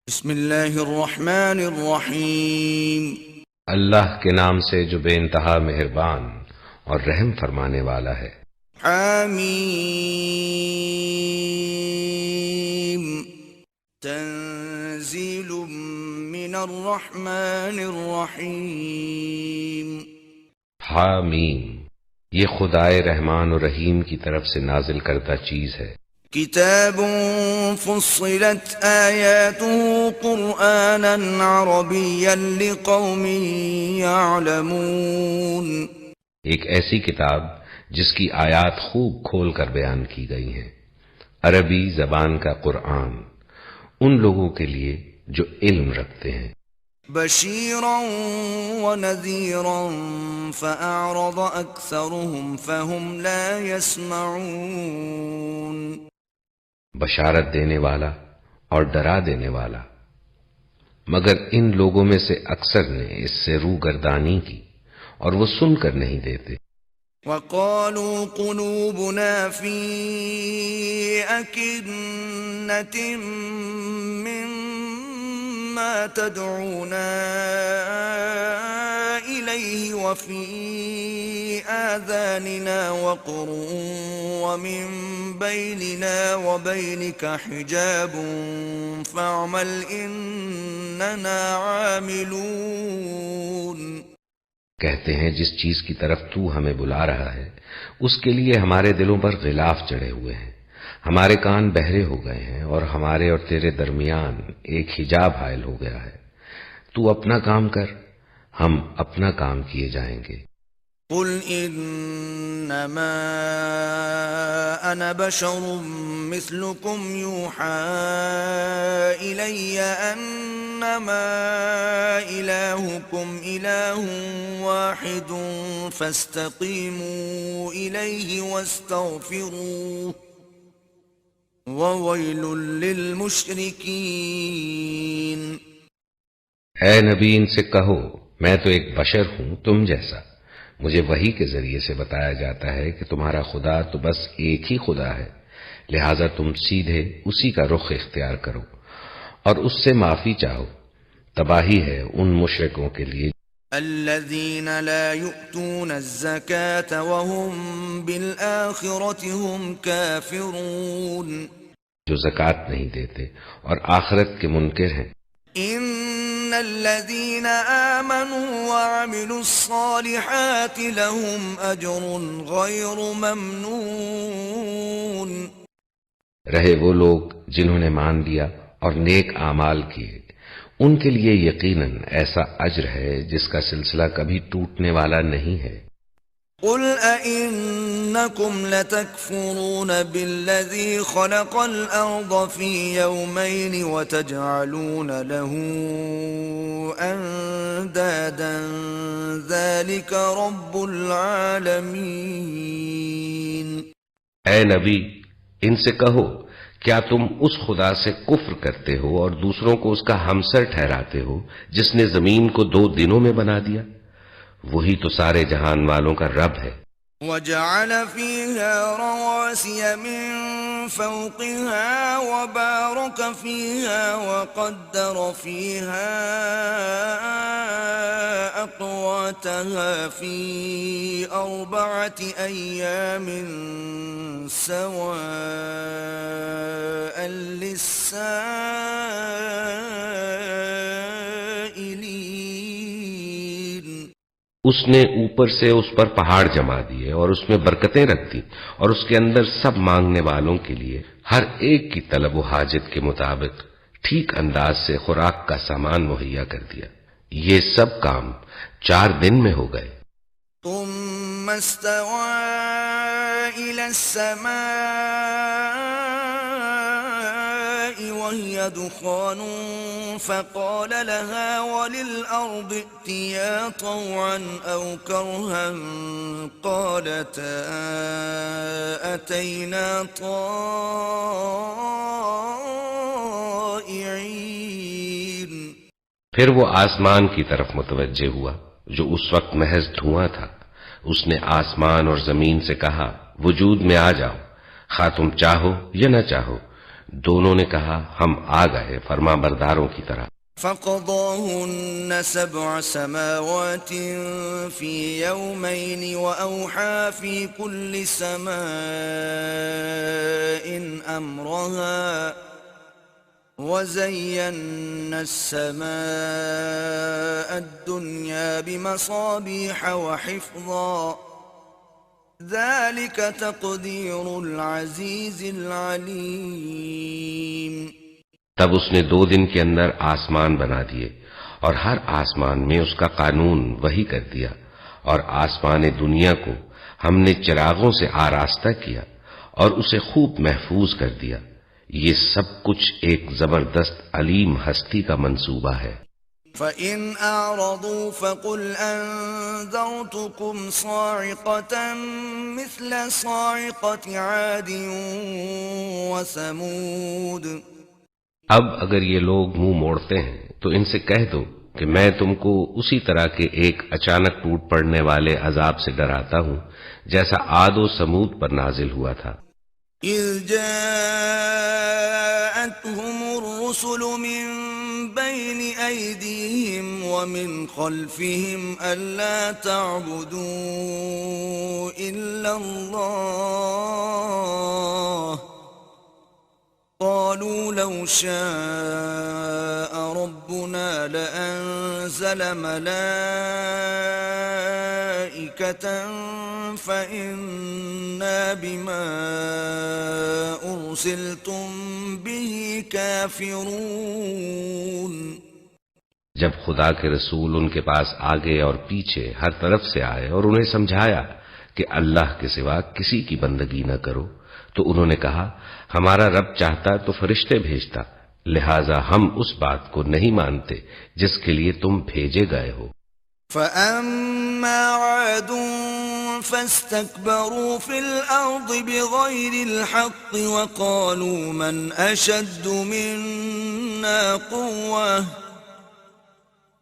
بسم اللہ الرحمن الرحیم۔ اللہ کے نام سے جو بے انتہا مہربان اور رحم فرمانے والا ہے۔ حامیم تنزیل من الرحمن الرحیم۔ حامیم، یہ خدائے رحمان و رحیم کی طرف سے نازل کردہ چیز ہے۔ کتاب فصلت آیاته قرآنا عربیا لقوم یعلمون۔ ایک ایسی کتاب جس کی آیات خوب کھول کر بیان کی گئی ہیں، عربی زبان کا قرآن، ان لوگوں کے لیے جو علم رکھتے ہیں۔ بشیرا ونذیرا فأعرض اکثرهم فهم لا يسمعون۔ بشارت دینے والا اور ڈرا دینے والا، مگر ان لوگوں میں سے اکثر نے اس سے روگردانی کی اور وہ سن کر نہیں دیتے۔ وقالوا قلوبنا في أكنة مما تدعونا إليه وفي آذاننا وقر ومن بيننا وبينك حجاب فاعمل إننا عاملون۔ کہتے ہیں جس چیز کی طرف تو ہمیں بلا رہا ہے اس کے لیے ہمارے دلوں پر غلاف چڑھے ہوئے ہیں، ہمارے کان بہرے ہو گئے ہیں اور ہمارے اور تیرے درمیان ایک حجاب حائل ہو گیا ہے۔ تو اپنا کام کر، ہم اپنا کام کیے جائیں گے۔ قل انما انا بشر مثلكم يوحى الي انما الهكم اله واحد فاستقيموا اليه واستغفروه وويل للمشركين۔ اے نبی، ان سے کہو میں تو ایک بشر ہوں تم جیسا، مجھے وحی کے ذریعے سے بتایا جاتا ہے کہ تمہارا خدا تو بس ایک ہی خدا ہے، لہذا تم سیدھے اسی کا رخ اختیار کرو اور اس سے معافی چاہو۔ تباہی ہے ان مشرکوں کے لیے الذين لا يؤتون الزكاة وهم بالآخرة هم كافرون۔ جو زکوٰۃ نہیں دیتے اور آخرت کے منکر ہیں۔ ان الذين آمنوا وعملوا الصالحات لهم اجر غير ممنون۔ رہے وہ لوگ جنہوں نے مان لیا اور نیک اعمال کیے، ان کے لیے یقیناً ایسا اجر ہے جس کا سلسلہ کبھی ٹوٹنے والا نہیں ہے۔ قل أئنكم لتكفرون بالذي خلق الأرض في يومين وتجعلون له أندادا ذلك رب العالمين۔ اے نبی، ان سے کہو کیا تم اس خدا سے کفر کرتے ہو اور دوسروں کو اس کا ہمسر ٹھہراتے ہو جس نے زمین کو 2 دنوں میں بنا دیا؟ وہی تو سارے جہان والوں کا رب ہے۔ وجعل فيها رواسي من فوقها وبارك فيها وقدر فيها أقواتها في 4 أيام سواء للسائلين۔ اس نے اوپر سے اس پر پہاڑ جما دیے اور اس میں برکتیں رکھ دی اور اس کے اندر سب مانگنے والوں کے لیے ہر ایک کی طلب و حاجت کے مطابق ٹھیک انداز سے خوراک کا سامان مہیا کر دیا۔ یہ سب کام 4 دن میں ہو گئے۔ ثم استوى إلى السماء وهي دخان فقال لها وللأرض ائتيا طوعا أو كرها قالتا أتينا طائعين۔ پھر وہ آسمان کی طرف متوجہ ہوا جو اس وقت محض دھواں تھا۔ اس نے آسمان اور زمین سے کہا وجود میں آ جاؤ، خواہ تم چاہو یا نہ چاہو، دونوں نے کہا ہم آ گئے فرما برداروں کی طرح۔ فقضاهن 7 سماوات في يومين وأوحى في كل سماء أمرها وزينا السماء الدنيا بمصابيح وحفظا ذلك تقدير العزيز العليم۔ تب اس نے 2 دن کے اندر آسمان بنا دیے اور ہر آسمان میں اس کا قانون وحی کر دیا، اور آسمان دنیا کو ہم نے چراغوں سے آراستہ کیا اور اسے خوب محفوظ کر دیا۔ یہ سب کچھ ایک زبردست علیم ہستی کا منصوبہ ہے۔ فَإِنْ أَعْرَضُوا فَقُلْ أَنذَرْتُكُمْ صَاعِقَةً مِثْلَ صَاعِقَةِ عَادٍ وَثَمُودَ۔ اب اگر یہ لوگ منہ موڑتے ہیں تو ان سے کہہ دو کہ میں تم کو اسی طرح کے ایک اچانک ٹوٹ پڑنے والے عذاب سے ڈراتا ہوں جیسا عاد و سمود پر نازل ہوا تھا۔ إِذْ جَاءَتْهُمُ الرُّسُلُ مِنْ بَيْنِ أَيْدِيهِمْ وَمِنْ خَلْفِهِمْ أَلَّا تَعْبُدُوا إِلَّا اللَّهَ قالوا لو شاء ربنا لأنزل ملائكة فإنا بما أرسلتم به كافرون۔ جب خدا کے رسول ان کے پاس آگے اور پیچھے ہر طرف سے آئے اور انہیں سمجھایا کہ اللہ کے سوا کسی کی بندگی نہ کرو، تو انہوں نے کہا ہمارا رب چاہتا تو فرشتے بھیجتا، لہذا ہم اس بات کو نہیں مانتے جس کے لیے تم بھیجے گئے ہو۔ فَأَمَّا عَادٌ فَاسْتَكْبَرُوا فِي الْأَرْضِ بِغَيْرِ الْحَقِّ وَقَالُوا مَنْ أَشَدُّ مِنَّا قُوَّةً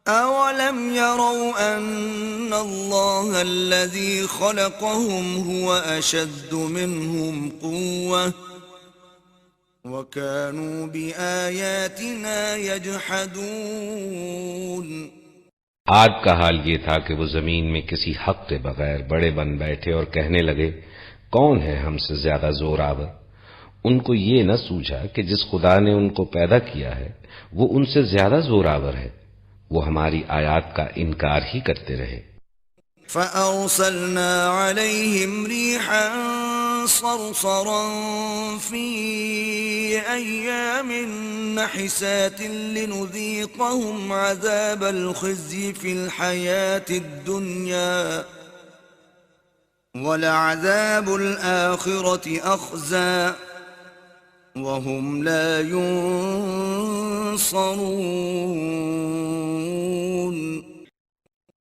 أَوَلَمْ يَرَوْا أَنَّ اللَّهَ الَّذِي خَلَقَهُمْ هُوَ أَشَدُّ مِنْهُمْ قُوَّةً وَكَانُوا بِآيَاتِنَا يَجْحَدُونَ۔ عاد کا حال یہ تھا کہ وہ زمین میں کسی حق کے بغیر بڑے بن بیٹھے اور کہنے لگے کون ہے ہم سے زیادہ زور آور۔ ان کو یہ نہ سوجھا کہ جس خدا نے ان کو پیدا کیا ہے وہ ان سے زیادہ زور آور ہے، وہ ہماری آیات کا انکار ہی کرتے رہے۔ فَأَرْسَلْنَا عَلَيْهِمْ رِيحًا صَرْصَرًا فِي أَيَّامٍ نَحِسَاتٍ لِنُذِيقَهُمْ عَذَابَ الْخِزْيِ فِي الْحَيَاةِ الدُّنْيَا وَلَعَذَابُ الْآخِرَةِ أَخْزَى وَهُمْ لَا يُنصَرُونَ۔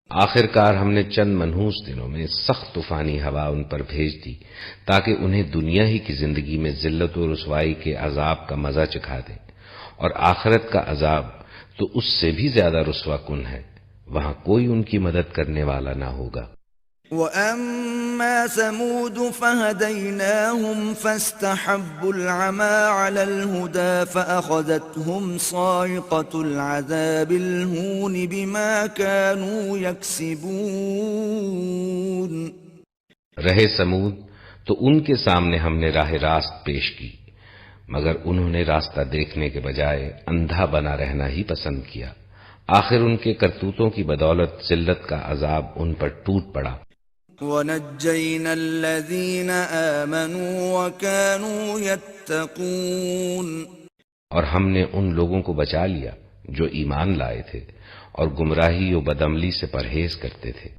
آخر کار ہم نے چند منحوس دنوں میں سخت طوفانی ہوا ان پر بھیج دی تاکہ انہیں دنیا ہی کی زندگی میں ذلت و رسوائی کے عذاب کا مزہ چکھا دیں، اور آخرت کا عذاب تو اس سے بھی زیادہ رسوا کن ہے، وہاں کوئی ان کی مدد کرنے والا نہ ہوگا۔ وَأَمَّا ثَمُودُ فَهَدَيْنَاهُمْ فَاسْتَحَبُّوا الْعَمَى عَلَى الْهُدَى فَأَخَذَتْهُمْ صَاعِقَةُ الْعَذَابِ الْهُونِ بِمَا كَانُوا يَكْسِبُونَ۔ رہے سمود تو ان کے سامنے ہم نے راہ راست پیش کی، مگر انہوں نے راستہ دیکھنے کے بجائے اندھا بنا رہنا ہی پسند کیا، آخر ان کے کرتوتوں کی بدولت ذلت کا عذاب ان پر ٹوٹ پڑا۔ وَنَجَّيْنَا الَّذِينَ آمَنُوا وَكَانُوا يَتَّقُونَ۔ اور ہم نے ان لوگوں کو بچا لیا جو ایمان لائے تھے اور گمراہی و بدعملی سے پرہیز کرتے تھے۔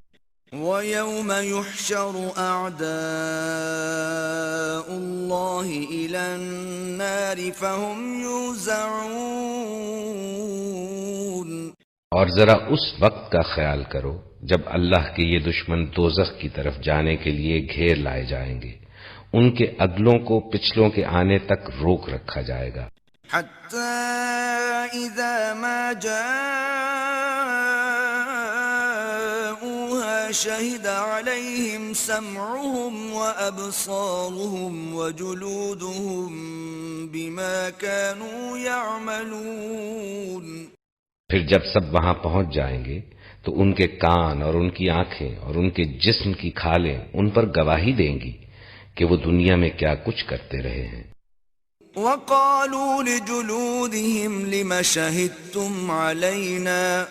وَيَوْمَ يُحْشَرُ أَعْدَاءُ اللَّهِ إِلَى النَّارِ فَهُمْ يُوزَعُونَ۔ اور ذرا اس وقت کا خیال کرو جب اللہ کے یہ دشمن دوزخ کی طرف جانے کے لیے گھیر لائے جائیں گے، ان کے اگلوں کو پچھلوں کے آنے تک روک رکھا جائے گا۔ حَتَّى إِذَا مَا جَاءُوهَا شهد عليهم سمعهم وأبصارهم وجلودهم بما كانوا يعملون۔ پھر جب سب وہاں پہنچ جائیں گے تو ان کے کان اور ان کی آنکھیں اور ان کے جسم کی کھالیں ان پر گواہی دیں گی کہ وہ دنیا میں کیا کچھ کرتے رہے ہیں۔ وقالوا لجلودهم لم شهدتم علينا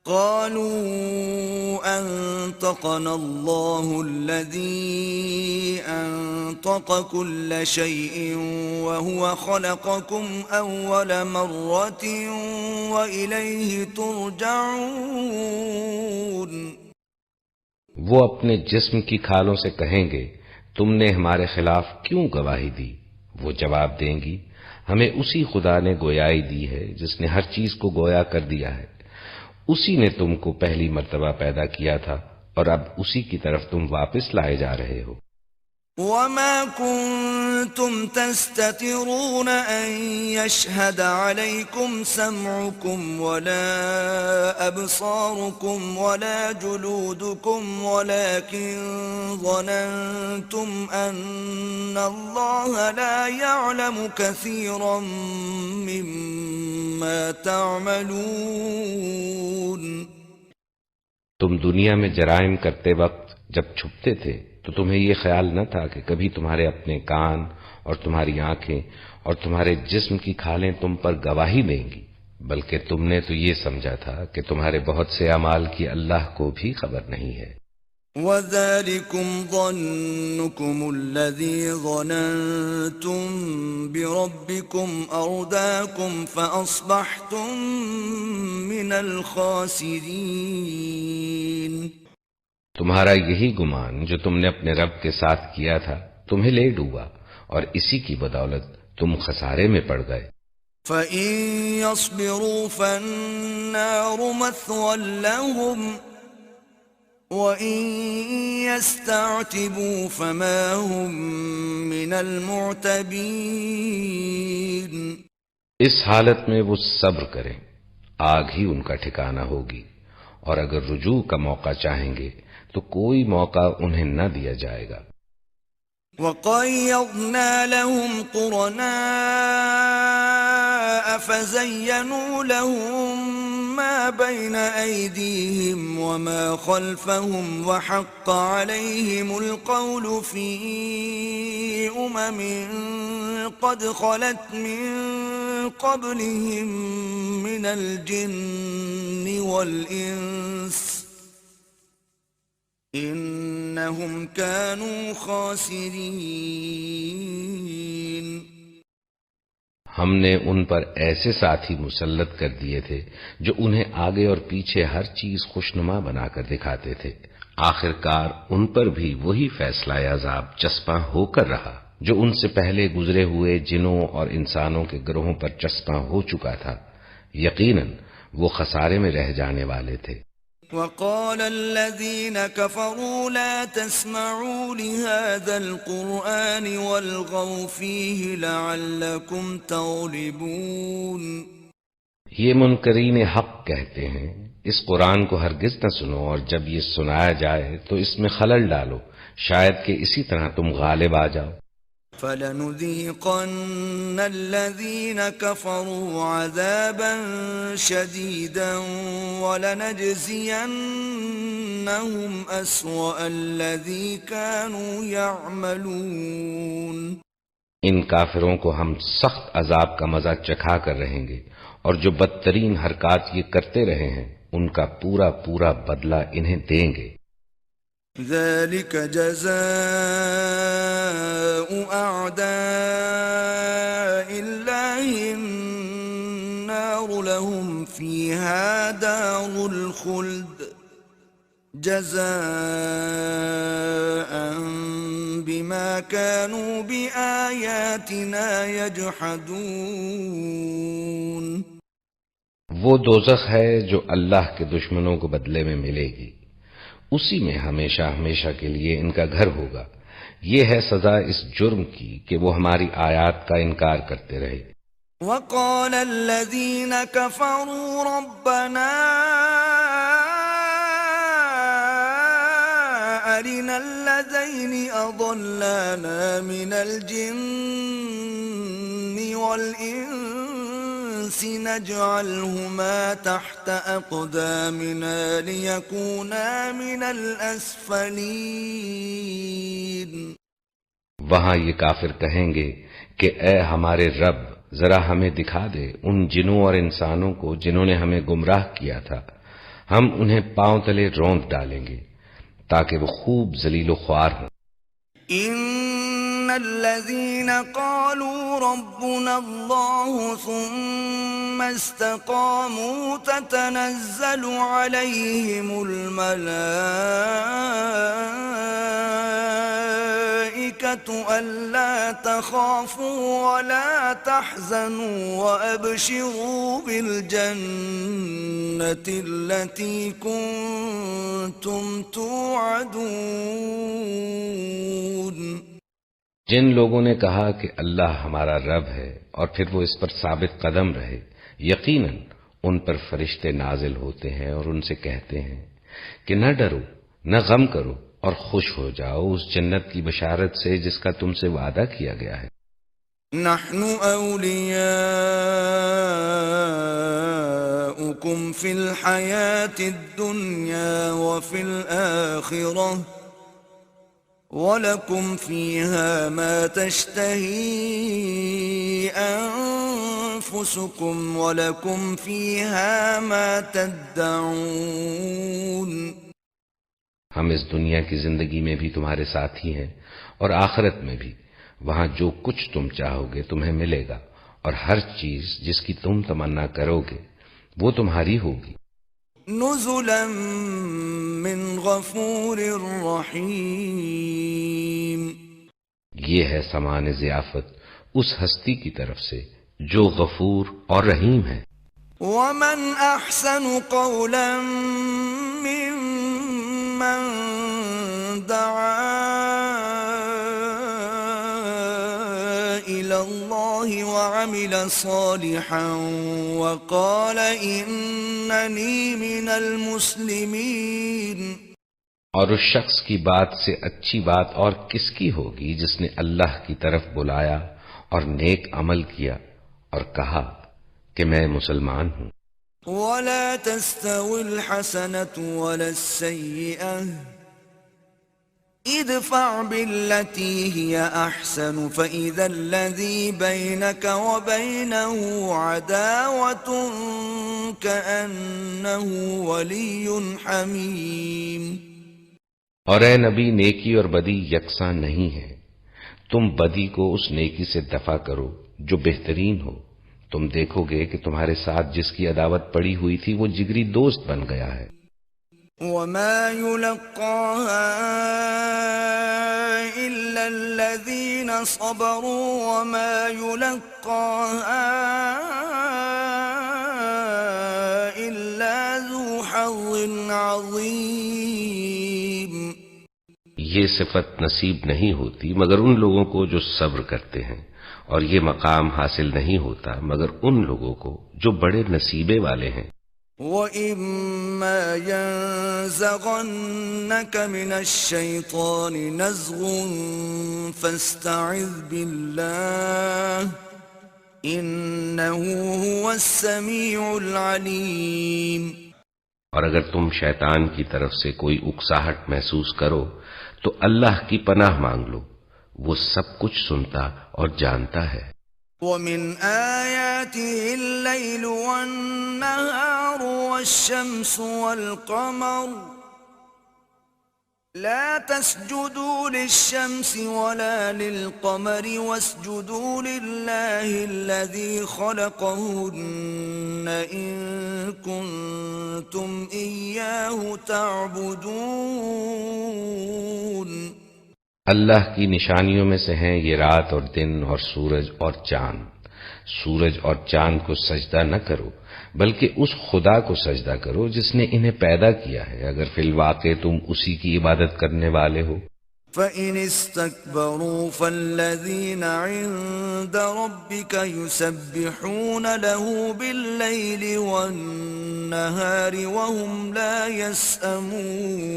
قالوا أنطقنا الله الذي أنطق كل شيء وهو خلقكم أول مرة وإليه ترجعون۔ وہ اپنے جسم کی کھالوں سے کہیں گے تم نے ہمارے خلاف کیوں گواہی دی؟ وہ جواب دیں گی ہمیں اسی خدا نے گویائی دی ہے جس نے ہر چیز کو گویا کر دیا ہے، اسی نے تم کو پہلی مرتبہ پیدا کیا تھا اور اب اسی کی طرف تم واپس لائے جا رہے ہو۔ وما كنتم تستترون أن يشهد عليكم سمعكم ولا أبصاركم ولا جلودكم ولكن ظننتم أن الله لا يعلم كثيرا مما تعملون۔ تم دنیا میں جرائم کرتے وقت جب چھپتے تھے تو تمہیں یہ خیال نہ تھا کہ کبھی تمہارے اپنے کان اور تمہاری آنکھیں اور تمہارے جسم کی کھالیں تم پر گواہی دیں گی، بلکہ تم نے تو یہ سمجھا تھا کہ تمہارے بہت سے اعمال کی اللہ کو بھی خبر نہیں ہے۔ وَذَلِكُمْ ظَنُّكُمُ الَّذِي ظَنَنْتُمْ بِرَبِّكُمْ أَرْدَاكُمْ فَأَصْبَحْتُمْ مِنَ الْخَاسِرِينَ۔ تمہارا یہی گمان جو تم نے اپنے رب کے ساتھ کیا تھا تمہیں لے ڈوبا اور اسی کی بدولت تم خسارے میں پڑ گئے۔ فَإِن يَصْبِرُوا فَالنَّارُ مَثْوًى لَهُمْ وَإِن يَسْتَعْتِبُوا فَمَا هُمْ مِنَ الْمُعْتَبِينَ۔ اس حالت میں وہ صبر کریں، آگ ہی ان کا ٹھکانہ ہوگی، اور اگر رجوع کا موقع چاہیں گے تو کوئی موقع انہیں نہ دیا جائے گا۔ وَقَيَّضْنَا لَهُمْ قُرَنَاءَ فَزَيَّنُوا لَهُم مَّا بَيْنَ أَيْدِيهِمْ وَمَا خَلْفَهُمْ وَحَقَّ عَلَيْهِمُ الْقَوْلُ فِي أُمَمٍ قَدْ خَلَتْ مِن قَبْلِهِم مِّنَ الْجِنِّ وَالْإِنسِ إِنَّهُمْ كَانُوا خَاسِرِينَ۔ ہم نے ان پر ایسے ساتھی مسلط کر دیے تھے جو انہیں آگے اور پیچھے ہر چیز خوشنما بنا کر دکھاتے تھے، آخر کار ان پر بھی وہی فیصلہ عذاب چسپاں ہو کر رہا جو ان سے پہلے گزرے ہوئے جنوں اور انسانوں کے گروہوں پر چسپاں ہو چکا تھا، یقیناً وہ خسارے میں رہ جانے والے تھے۔ وَقَالَ الَّذِينَ كَفَرُوا لَا تَسْمَعُوا لِهَذَا الْقُرْآنِ وَالْغَوْا فِيهِ لَعَلَّكُمْ تَغْلِبُونَ۔ یہ منکرین حق کہتے ہیں اس قرآن کو ہرگز نہ سنو، اور جب یہ سنایا جائے تو اس میں خلل ڈالو، شاید کہ اسی طرح تم غالب آ جاؤ۔ فَلَنُذِيقَنَّ الَّذِينَ كَفَرُوا عَذَابًا شَدِيدًا وَلَنَجْزِيَنَّهُمْ أَسْوَأَ الَّذِي كَانُوا يَعْمَلُونَ۔ ان کافروں کو ہم سخت عذاب کا مزہ چکھا کر رہیں گے، اور جو بدترین حرکات یہ کرتے رہے ہیں ان کا پورا پورا بدلہ انہیں دیں گے۔ ذَلِكَ جَزَاءُ أَعْدَاءِ اللَّهِ النَّارُ لَهُمْ فِيهَا دَارُ الْخُلْدِ جَزَاءً بِمَا كَانُوا بِآيَاتِنَا يَجْحَدُونَ۔ وہ دوزخ ہے جو اللہ کے دشمنوں کو بدلے میں ملے گی، اسی میں ہمیشہ ہمیشہ کے لیے ان کا گھر ہوگا۔ یہ ہے سزا اس جرم کی کہ وہ ہماری آیات کا انکار کرتے رہے۔ وَقَالَ الَّذِينَ كَفَرُوا رَبَّنَا آتِنَا مِن لَّدُنكَ رَحْمَةً وَهَيِّئْ لَنَا مِنْ أَمْرِنَا رَشَدًا. وَقَالَ الَّذِينَ كَفَرُوا رَبَّنَا أرنا اللذين أضلانا من الجن والإنس نجعلهما تحت أقدامنا ليكونا من الأسفلين. وہاں یہ کافر کہیں گے کہ اے ہمارے رب، ذرا ہمیں دکھا دے ان جنوں اور انسانوں کو جنہوں نے ہمیں گمراہ کیا تھا، ہم انہیں پاؤں تلے رونت ڈالیں گے تاکہ وہ خوب ذلیل و خوار ہوں. ان الذين قالوا ربنا الله ثم استقاموا تتنزل عليهم الملائكة ألا تخافوا ولا تحزنوا وأبشروا بالجنة التي كنتم توعدون. جن لوگوں نے کہا کہ اللہ ہمارا رب ہے اور پھر وہ اس پر ثابت قدم رہے، یقیناً ان پر فرشتے نازل ہوتے ہیں اور ان سے کہتے ہیں کہ نہ ڈرو، نہ غم کرو اور خوش ہو جاؤ اس جنت کی بشارت سے جس کا تم سے وعدہ کیا گیا ہے. نحن أولياؤكم في الحياة الدنيا وفي الآخرة وَلَكُمْ فِيهَا مَا تَشْتَهِي أَنفُسُكُمْ وَلَكُمْ فِيهَا مَا تَدَّعُونَ. ہم اس دنیا کی زندگی میں بھی تمہارے ساتھی ہیں اور آخرت میں بھی، وہاں جو کچھ تم چاہو گے تمہیں ملے گا، اور ہر چیز جس کی تم تمنا کرو گے وہ تمہاری ہوگی. نزلا من غفور رحیم. یہ ہے سامان ضیافت اس ہستی کی طرف سے جو غفور اور رحیم ہے. ومن احسن قولا ممن دعا الى اللہ وعمل صالحا وقال اننی من المسلمین. اور اس شخص کی بات سے اچھی بات اور کس کی ہوگی جس نے اللہ کی طرف بلایا اور نیک عمل کیا اور کہا کہ میں مسلمان ہوں. وَلَا تَسْتَوِي الْحَسَنَةُ وَلَا السَّيِّئَةُ ادْفَعْ بِالَّتِي هِيَ أَحْسَنُ فَإِذَا الَّذِي بَيْنَكَ وَبَيْنَهُ عَدَاوَةٌ كَأَنَّهُ وَلِيٌّ حَمِيمٌ. اور اے نبی، نیکی اور بدی یکساں نہیں ہے. تم بدی کو اس نیکی سے دفع کرو جو بہترین ہو. تم دیکھو گے کہ تمہارے ساتھ جس کی عداوت پڑی ہوئی تھی وہ جگری دوست بن گیا ہے. وَمَا يُلَقَّاهَا إِلَّا الَّذِينَ صَبَرُوا وَمَا يُلَقَّاهَا إِلَّا ذُو حَظٍّ عَظِيمٍ. یہ صفت نصیب نہیں ہوتی مگر ان لوگوں کو جو صبر کرتے ہیں، اور یہ مقام حاصل نہیں ہوتا مگر ان لوگوں کو جو بڑے نصیبے والے ہیں. وَإِمَّا يَنزَغَنَّكَ مِنَ الشَّيْطَانِ نَزْغٌ فَاسْتَعِذْ بِاللَّهِ إِنَّهُ هُوَ السَّمِيعُ الْعَلِيمُ. اور اگر تم شیطان کی طرف سے کوئی اکساہٹ محسوس کرو تو اللہ کی پناہ مانگ لو، وہ سب کچھ سنتا اور جانتا ہے. وَمِنْ آيَاتِهِ اللَّيْلُ وَالنَّهَارُ وَالشَّمْسُ وَالْقَمَرُ لَا تَسْجُدُوا لِلشَّمْسِ وَلَا لِلْقَمَرِ وَاسْجُدُوا لِلَّهِ الَّذِي خَلَقَهُنَّ إِن كُنتُمْ إِيَّاهُ تَعْبُدُونَ. اللہ کی نشانیوں میں سے ہیں یہ رات اور دن اور سورج اور چاند. سورج اور چاند کو سجدہ نہ کرو بلکہ اس خدا کو سجدہ کرو جس نے انہیں پیدا کیا ہے، اگر فی الواقع تم اسی کی عبادت کرنے والے ہو. فَإِنِ اسْتَكْبَرُوا فَالَّذِينَ عِندَ رَبِّكَ يُسَبِّحُونَ لَهُ بِاللَّيْلِ وَالنَّهَارِ وَهُمْ لَا يَسْأَمُونَ.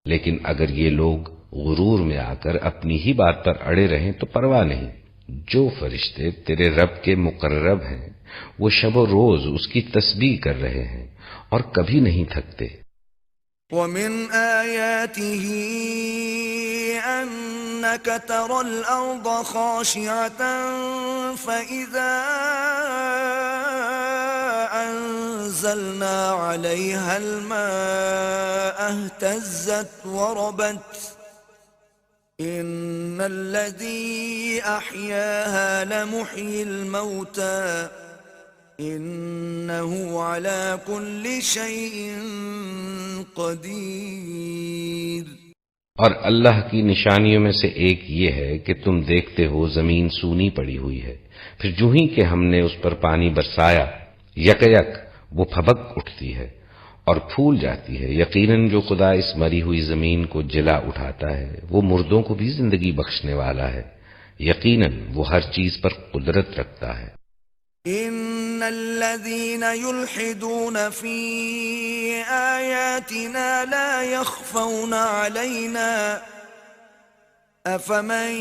لیکن اگر یہ لوگ غرور میں آ کر اپنی ہی بات پر اڑے رہیں تو پرواہ نہیں، جو فرشتے تیرے رب کے مقرب ہیں وہ شب و روز اس کی تسبیح کر رہے ہیں اور کبھی نہیں تھکتے۔ وَمِنْ آيَاتِهِ أَنَّكَ تَرَى الْأَرْضَ خَاشِعَةً فَإِذَا أَنزَلْنَا عَلَيْهَا الْمَاءَ اهْتَزَّتْ وَرَبَتْ إِنَّ الَّذِي أَحْيَاهَا لَمُحْيِي الْمَوْتَى إِنَّهُ عَلَى كُلِّ شَيْءٍ قَدِيرٌ۔ اور اللہ کی نشانیوں میں سے ایک یہ ہے کہ تم دیکھتے ہو زمین سونی پڑی ہوئی ہے، پھر جو ہی کہ ہم نے اس پر پانی برسایا یک یک وہ پھبک اٹھتی ہے اور پھول جاتی ہے۔ یقیناً جو خدا اس مری ہوئی زمین کو جلا اٹھاتا ہے وہ مردوں کو بھی زندگی بخشنے والا ہے، یقیناً وہ ہر چیز پر قدرت رکھتا ہے۔ ان الذين يلحدون في آياتنا لا يخفون علينا افمن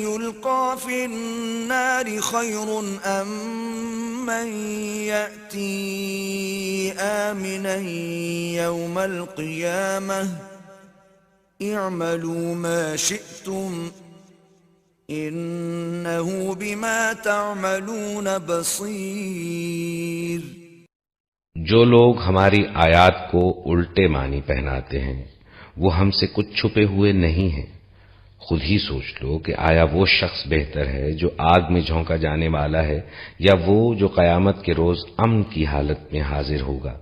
يلقى في النار خير ام من يأتي آمنا يوم القيامة اعملوا ما شئتم انہو بما تعملون بصیر۔ جو لوگ ہماری آیات کو الٹے معنی پہناتے ہیں وہ ہم سے کچھ چھپے ہوئے نہیں ہیں۔ خود ہی سوچ لو کہ آیا وہ شخص بہتر ہے جو آگ میں جھونکا جانے والا ہے یا وہ جو قیامت کے روز امن کی حالت میں حاضر ہوگا۔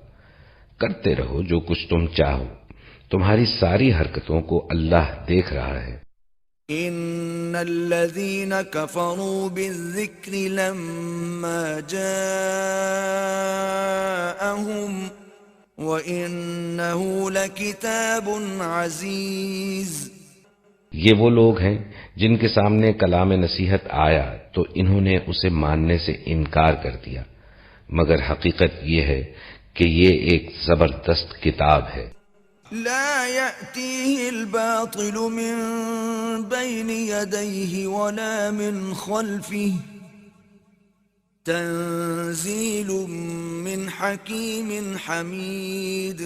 کرتے رہو جو کچھ تم چاہو، تمہاری ساری حرکتوں کو اللہ دیکھ رہا ہے۔ ان الذين كفروا بالذكر لما جاءهم وانه لكتاب عزيز۔ یہ وہ لوگ ہیں جن کے سامنے کلام نصیحت آیا تو انہوں نے اسے ماننے سے انکار کر دیا، مگر حقیقت یہ ہے کہ یہ ایک زبردست کتاب ہے۔ لا يأتيه الباطل من بين يديه ولا من خلفه تنزيل من حكيم حميد۔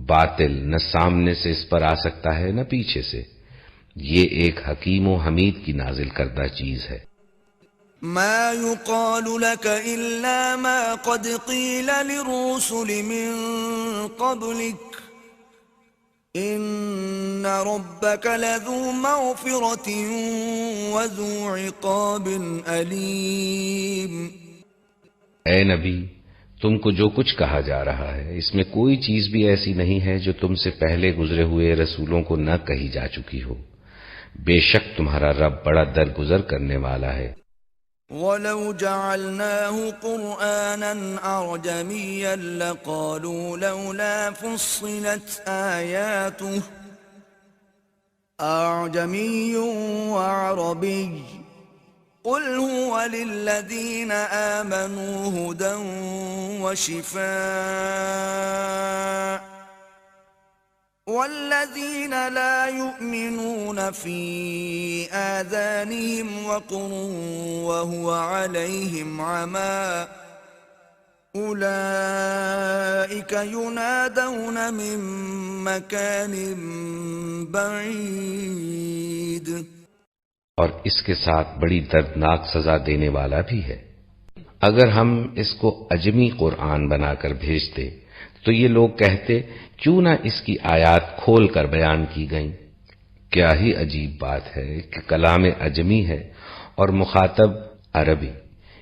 باطل نہ سامنے سے اس پر آ سکتا ہے نہ پیچھے سے، یہ ایک حکیم و حمید کی نازل کردہ چیز ہے۔ ما يقال لك إلا ما قد قيل للرسل من قبلك ان ربك لذو مغفرة وذو عقاب علیم۔ اے نبی، تم کو جو کچھ کہا جا رہا ہے اس میں کوئی چیز بھی ایسی نہیں ہے جو تم سے پہلے گزرے ہوئے رسولوں کو نہ کہی جا چکی ہو، بے شک تمہارا رب بڑا درگزر کرنے والا ہے۔ وَلَوْ جَعَلْنَاهُ قُرْآنًا أَعْجَمِيًّا لَقَالُوا لَوْلَا فُصِّلَتْ آيَاتُهُ أَعْجَمِيٌّ وَعَرَبِيٌّ قُلْ هُوَ لِلَّذِينَ آمَنُوا هُدًى وَشِفَاءٌ والذين لا يؤمنون في آذانهم وقر وهو عليهم عمى أولئك ينادون من مكان بعيد۔ اور اس کے ساتھ بڑی دردناک سزا دینے والا بھی ہے۔ اگر ہم اس کو اجمی قرآن بنا کر بھیجتے تو یہ لوگ کہتے کیوں نہ اس کی آیات کھول کر بیان کی گئیں۔ کیا ہی عجیب بات ہے کہ کلام اجمی ہے اور مخاطب عربی۔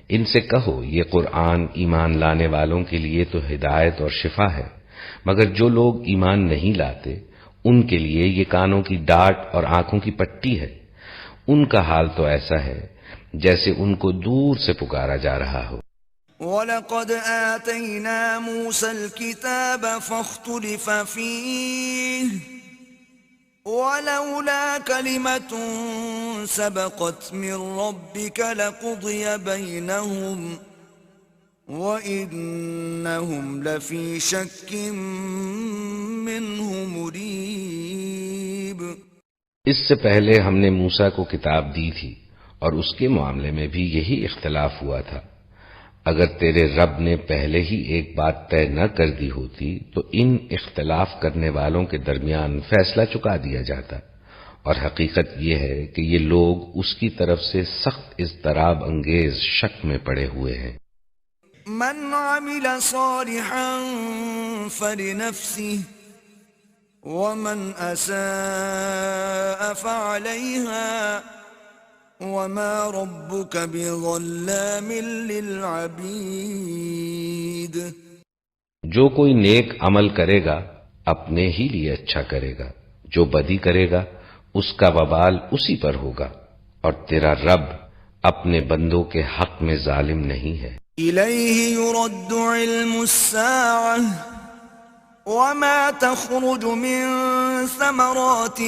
ان سے کہو یہ قرآن ایمان لانے والوں کے لیے تو ہدایت اور شفا ہے، مگر جو لوگ ایمان نہیں لاتے ان کے لیے یہ کانوں کی ڈاٹ اور آنکھوں کی پٹی ہے۔ ان کا حال تو ایسا ہے جیسے ان کو دور سے پکارا جا رہا ہو۔ وَلَقَدْ آتَيْنَا مُوسَى الْكِتَابَ فَاخْتُلِفَ فِيهِ وَلَوْلَا كَلِمَةٌ سَبَقَتْ مِنْ رَبِّكَ لَقُضِيَ بَيْنَهُمْ وَإِنَّهُمْ لَفِي شَكٍّ مِّنْهُ مُرِيبٍ۔ اس سے پہلے ہم نے موسیٰ کو کتاب دی تھی اور اس کے معاملے میں بھی یہی اختلاف ہوا تھا۔ اگر تیرے رب نے پہلے ہی ایک بات طے نہ کر دی ہوتی تو ان اختلاف کرنے والوں کے درمیان فیصلہ چکا دیا جاتا، اور حقیقت یہ ہے کہ یہ لوگ اس کی طرف سے سخت اضطراب انگیز شک میں پڑے ہوئے ہیں۔ من عمل صالحا فلنفسه ومن اساء فعليها وما ربك بظلام للعبید۔ جو کوئی نیک عمل کرے گا اپنے ہی لیے اچھا کرے گا، جو بدی کرے گا اس کا وبال اسی پر ہوگا، اور تیرا رب اپنے بندوں کے حق میں ظالم نہیں ہے۔ الیہ یرد علم الساعة وما تخرج من ثمرات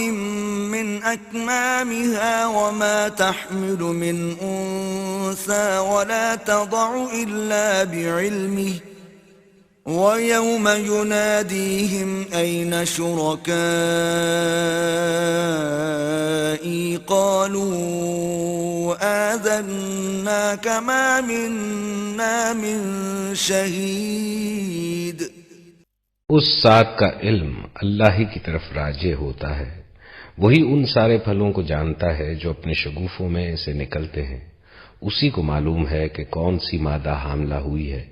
من اکمامها وما تحمل من انثى ولا تضع الا بعلمه وَيَوْمَ يُنَادِيهِمْ أَيْنَ شُرَكَائِي قَالُوا آذَنَّاكَ مَا مِنَّا مِن شَهِيدٍ۔ اس ذات کا علم اللہ ہی کی طرف راجع ہوتا ہے، وہی ان سارے پھلوں کو جانتا ہے جو اپنے شگوفوں میں سے نکلتے ہیں، اسی کو معلوم ہے کہ کون سی مادہ حاملہ ہوئی ہے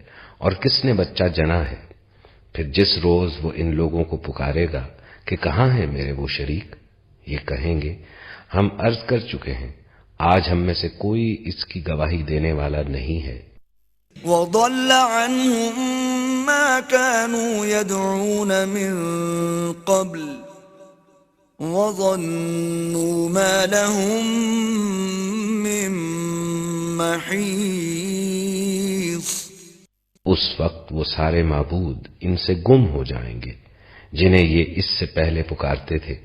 اور کس نے بچہ جنا ہے۔ پھر جس روز وہ ان لوگوں کو پکارے گا کہ کہاں ہیں میرے وہ شریک، یہ کہیں گے ہم عرض کر چکے ہیں، آج ہم میں سے کوئی اس کی گواہی دینے والا نہیں ہے۔ وَضَلَّ عَنْهُمْ مَا كَانُوا يَدْعُونَ مِن قَبْلُ وَظَنُّوا مَا لَهُم مِّن مَّحِيصٍ۔ اس وقت وہ سارے معبود ان سے گم ہو جائیں گے جنہیں یہ اس سے پہلے پکارتے تھے،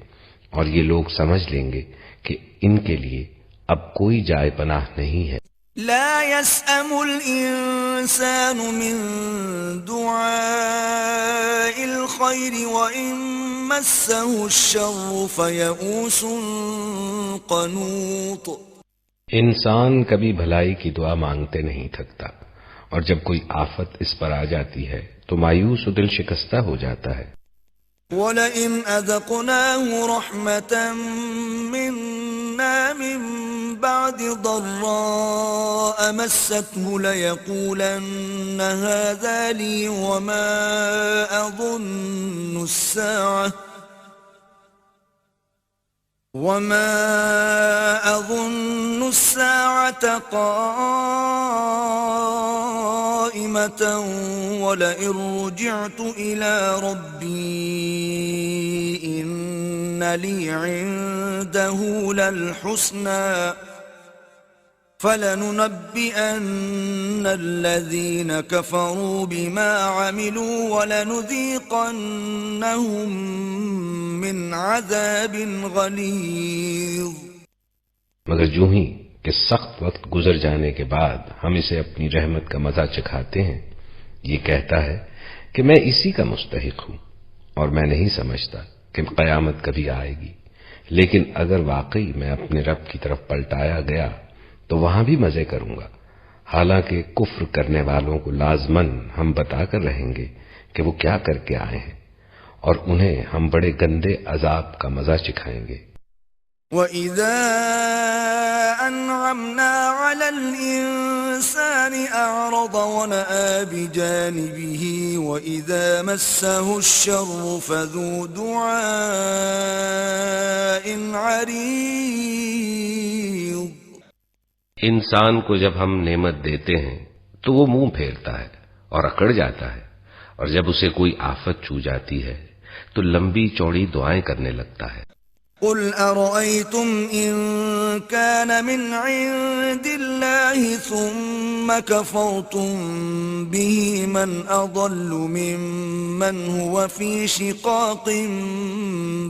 اور یہ لوگ سمجھ لیں گے کہ ان کے لیے اب کوئی جائے پناہ نہیں ہے۔ لا يسأم الإنسان من دعاء الخير وإن مسه الشر فيئوس قنوط۔ انسان کبھی بھلائی کی دعا مانگتے نہیں تھکتا، اور جب کوئی آفت اس پر آ جاتی ہے تو مایوس و دل شکستہ ہو جاتا ہے۔ وَلَئِنْ أَذَقْنَاهُ رَحْمَةً مِنَّا مِن بَعْدِ ضَرَّاءَ مَسَّتْهُ لَيَقُولَنَّ هَذَا لِي وَمَا أَظُنُّ السَّاعَةَ قَائِمَةً وَلَئِن رُّجِعْتُ إِلَى رَبِّي إِنَّ لِي عِندَهُ لَلْحُسْنَى فَلَنُنَبِّئَنَّ الَّذِينَ كَفَرُوا بِمَا عَمِلُوا وَلَنُذِيقَنَّهُم مِّنْ عَذَابٍ غَلِيظٍ۔ مگر جو ہی کہ سخت وقت گزر جانے کے بعد ہم اسے اپنی رحمت کا مزہ چکھاتے ہیں، یہ کہتا ہے کہ میں اسی کا مستحق ہوں، اور میں نہیں سمجھتا کہ قیامت کبھی آئے گی۔ لیکن اگر واقعی میں اپنے رب کی طرف پلٹایا گیا تو وہاں بھی مزے کروں گا، حالانکہ کفر کرنے والوں کو لازماً ہم بتا کر رہیں گے کہ وہ کیا کر کے آئے ہیں، اور انہیں ہم بڑے گندے عذاب کا مزہ چکھائیں گے۔ وَإِذَا أَنْعَمْنَا عَلَى الْإِنسَانِ أَعْرَضَ وَنَأَىٰ بِجَانِبِهِ وَإِذَا مَسَّهُ الشَّرُّ فَذُو دُعَاءٍ عَرِيضٍ۔ انسان کو جب ہم نعمت دیتے ہیں تو وہ منہ پھیرتا ہے اور اکڑ جاتا ہے، اور جب اسے کوئی آفت چھو جاتی ہے تو لمبی چوڑی دعائیں کرنے لگتا ہے۔ قُلْ أَرَأَيْتُمْ إِن كَانَ مِنْ عِندِ اللَّهِ ثُمَّ كَفَرْتُمْ بِهِ مَنْ أَضَلُّ مِمَّنْ هُوَ فِي شِقَاقٍ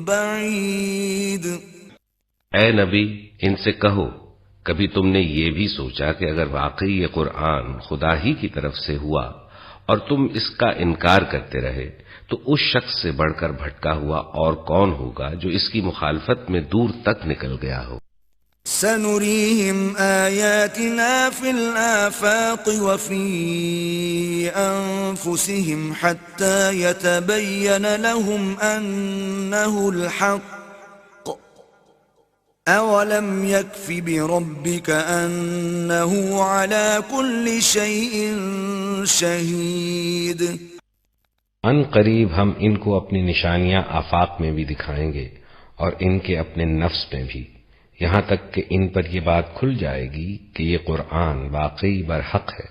بَعِيدٍ۔ اے نبی، ان سے کہو، کبھی تم نے یہ بھی سوچا کہ اگر واقعی یہ قرآن خدا ہی کی طرف سے ہوا اور تم اس کا انکار کرتے رہے تو اس شخص سے بڑھ کر بھٹکا ہوا اور کون ہوگا جو اس کی مخالفت میں دور تک نکل گیا ہو۔ سنريهم آياتنا في الآفاق وفي أنفسهم حتى يتبين لهم أنه الحق أولم يكف بربك أنه على كل شيء شهيد۔ ان قریب ہم ان کو اپنی نشانیاں آفاق میں بھی دکھائیں گے اور ان کے اپنے نفس میں بھی، یہاں تک کہ ان پر یہ بات کھل جائے گی کہ یہ قرآن واقعی برحق ہے۔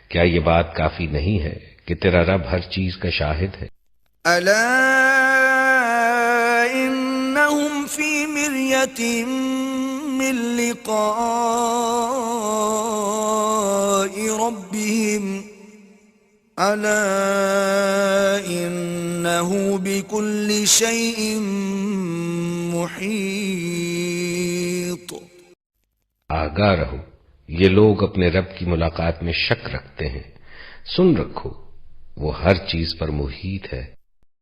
کیا یہ بات کافی نہیں ہے کہ تیرا رب ہر چیز کا شاہد ہے؟ ألا إنهم في مرية من لقاء ربهم ألا إنه بكل شيء محيط۔ آگاہ رہو، یہ لوگ اپنے رب کی ملاقات میں شک رکھتے ہیں، سن رکھو وہ ہر چیز پر محیط ہے۔